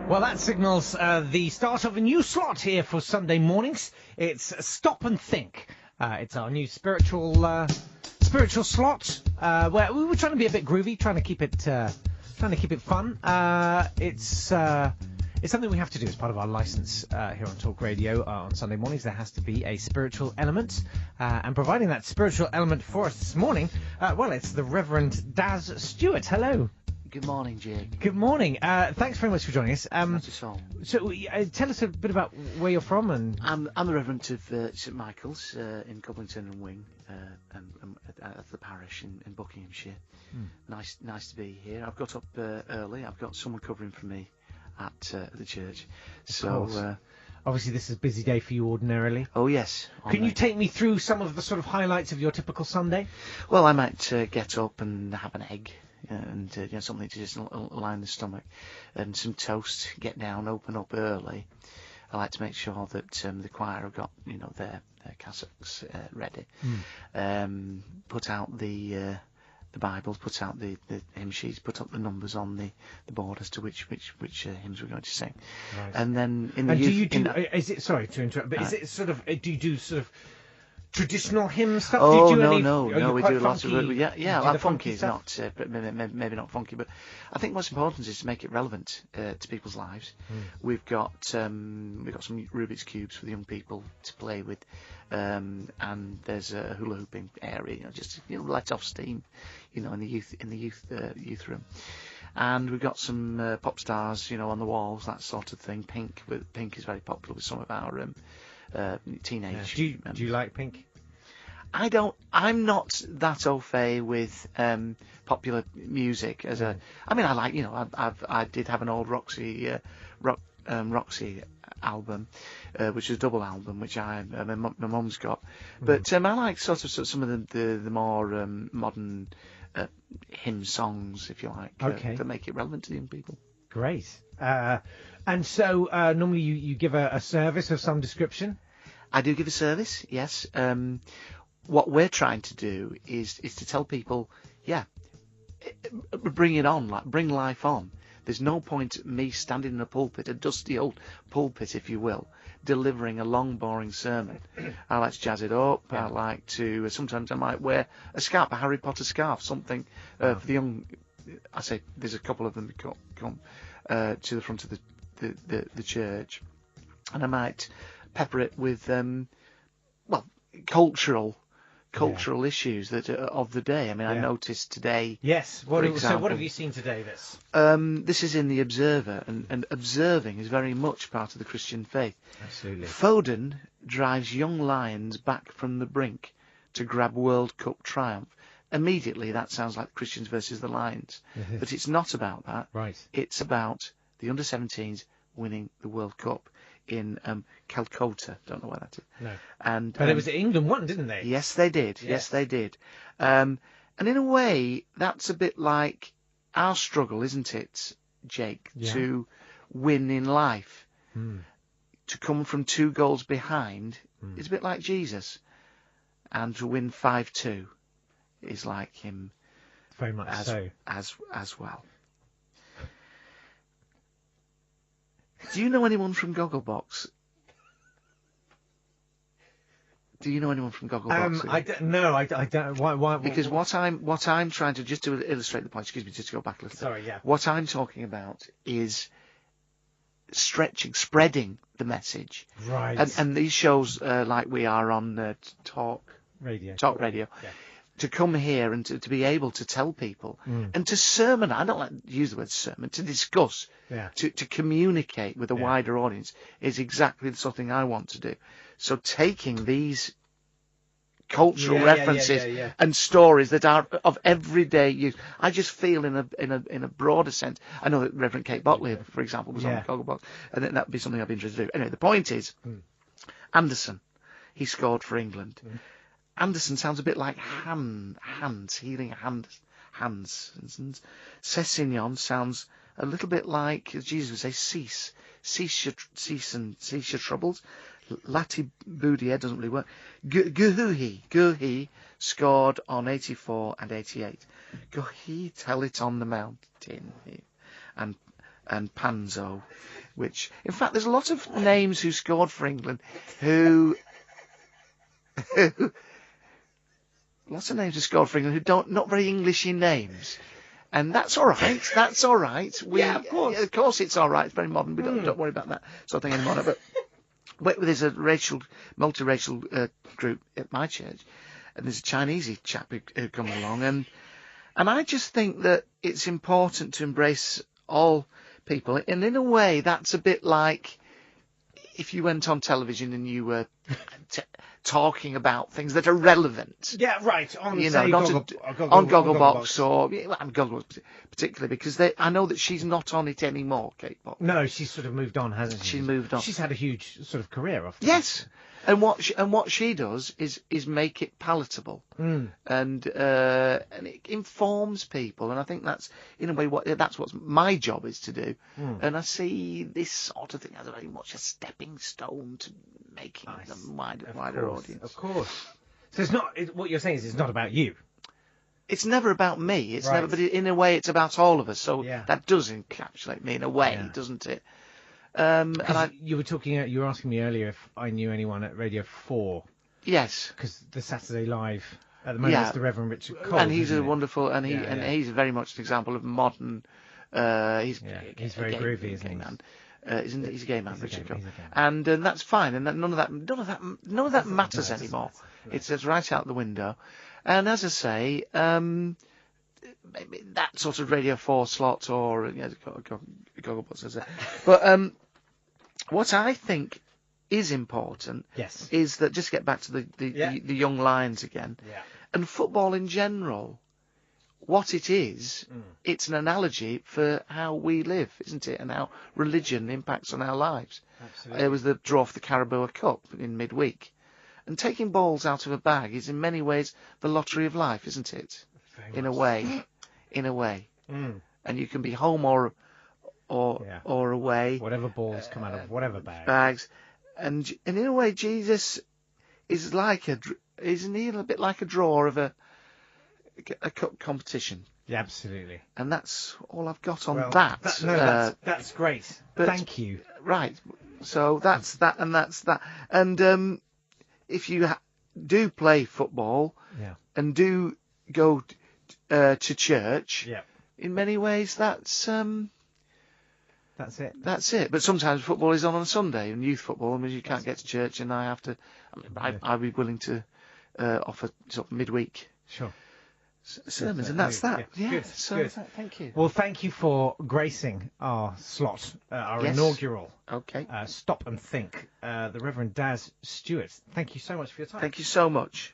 Well, that signals the start of a new slot here for Sunday mornings. It's Stop and Think. It's our new spiritual slot where we were trying to be a bit groovy, trying to keep it fun. It's something we have to do as part of our license here on Talk Radio on Sunday mornings. There has to be a spiritual element, and providing that spiritual element for us this morning, it's the Reverend Daz Stuart. Hello. Good morning, Jake. Good morning. Thanks very much for joining us. Not at all. So, tell us a bit about where you're from. And I'm the Reverend of St Michael's in Couplington and Wing, at the parish in Buckinghamshire. Nice to be here. I've got up early. I've got someone covering for me at the church. So obviously, this is a busy day for you ordinarily. Oh yes. Can you take me through some of the sort of highlights of your typical Sunday? Well, I might get up and have an egg. And something to just line the stomach, and some toast. Get down, open up early. I like to make sure that the choir have got their cassocks ready. Put out the Bibles, put out the hymn sheets, put up the numbers on the board as to which hymns we're going to sing. Right. And then is it, sorry to interrupt, but is it sort of, do you do sort of traditional hymn stuff? Oh, do you do no, we do lots of funky like funky is stuff? not, but maybe not funky, but I think what's important is to make it relevant to people's lives. We've got some Rubik's cubes for the young people to play with, and there's a hula hooping area, just let off steam, in the youth room. And we've got some pop stars, on the walls, that sort of thing. Pink is very popular with some of our teenage. Do you like Pink? I'm not that au fait with popular music I did have an old Roxy album, which is a double album, which my mum's got. But I like sort of some of the more modern hymn songs, if you like, that make it relevant to the young people. Great. And so normally you give a service of some description? I do give a service, yes. What we're trying to do is to tell people, bring it on, bring life on. There's no point me standing in a pulpit, a dusty old pulpit, if you will, delivering a long, boring sermon. I like to jazz it up. I like to, sometimes I might wear a scarf, a Harry Potter scarf, something for the young. I say there's a couple of them that come to the front of the church, and I might pepper it with cultural issues that are of the day. I noticed today. Yes. For example, so what have you seen today? This is in the Observer, and observing is very much part of the Christian faith. Absolutely. Foden drives young lions back from the brink to grab World Cup triumph. Immediately, that sounds like Christians versus the Lions, but it's not about that. Right. It's about the under-17s winning the World Cup in Calcutta. Don't know where that is. No. But it was England won, didn't they? Yes, they did. Yes, they did. And in a way, that's a bit like our struggle, isn't it, Jake, to win in life. To come from 2 goals behind is a bit like Jesus. And to win 5-2 is like him. Very much as well. Do you know anyone from Gogglebox? I don't. No, I don't. Why? Because what I'm trying to, just to illustrate the point. Excuse me, just to go back a little. Sorry, yeah. What I'm talking about is spreading the message. Right. And these shows, like we are on Talk Radio. Yeah. To come here and to be able to tell people and to sermon. I don't like to use the word sermon. To discuss, to communicate with a wider audience is exactly the sort of thing I want to do. So taking these cultural references and stories that are of everyday use, I just feel in a broader sense. I know that Reverend Kate Botley, for example, was on the Gogglebox, and that would be something I'd be interested to do. Anyway, the point is, Anderson, he scored for England. Anderson sounds a bit like hands, healing hands. And Cessignon sounds a little bit like, as Jesus would say, cease your troubles. Lati Boudier doesn't really work. Guhi scored on 84 and 88. Guhi, tell it on the mountain. And and Panzo, which, in fact, there's a lot of names who scored for England who lots of names who scored for England who not very Englishy names. And that's all right. That's all right. Of course it's all right. It's very modern. We don't worry about that sort of thing anymore. But there's a multiracial group at my church, and there's a Chinese chap who comes along, and I just think that it's important to embrace all people. And in a way, that's a bit like if you went on television and you were talking about things that are relevant. Yeah, right. On Gogglebox or Gogglebox particularly, because I know that she's not on it anymore, Kate Pop. No, she's sort of moved on, hasn't she? She's moved on. She's had a huge sort of career off. Yes. And what she does is make it palatable, and it informs people, and I think that's in a way that's what my job is to do, and I see this sort of thing as very much a stepping stone to making them wider audience. Of course. So it's not what you're saying is it's not about you. It's never about me. It's right. never, but in a way it's about all of us. So yeah. that does encapsulate me in a way, doesn't it? And you were asking me earlier if I knew anyone at Radio 4. Yes. Because the Saturday Live at the moment is the Reverend Richard Cole. And he's wonderful, and he's very much an example of modern. He's very groovy, isn't he? Man. He's a gay man, Richard Cole, and that's fine. And none of that matters anymore. It's right out the window. And as I say, that sort of Radio 4 slot or Gogglebox, as I say. But what I think is important is that, just to get back to the young lions again, and football in general, what it is, it's an analogy for how we live, isn't it, and how religion impacts on our lives. Absolutely. There was the draw for the Carabao Cup in midweek. And taking balls out of a bag is in many ways the lottery of life, isn't it? In a way. And you can be home or away. Whatever balls come out of whatever bags. And in a way, Jesus is isn't he a bit like a draw of a cup competition? Yeah, absolutely. And that's all I've got on that. That's great. Thank you. Right. So that's that, and that's that. And if you do play football and do go to church, in many ways that's it. That's it. But sometimes football is on a Sunday, and youth football, means you can't get to church, and I have to. I'd be willing to offer sort of midweek sermons, and that's that. Yeah. Good. So good. Thank you. Well, thank you for gracing our slot, our inaugural. Okay. Stop and Think. The Reverend Daz Stuart. Thank you so much for your time. Thank you so much.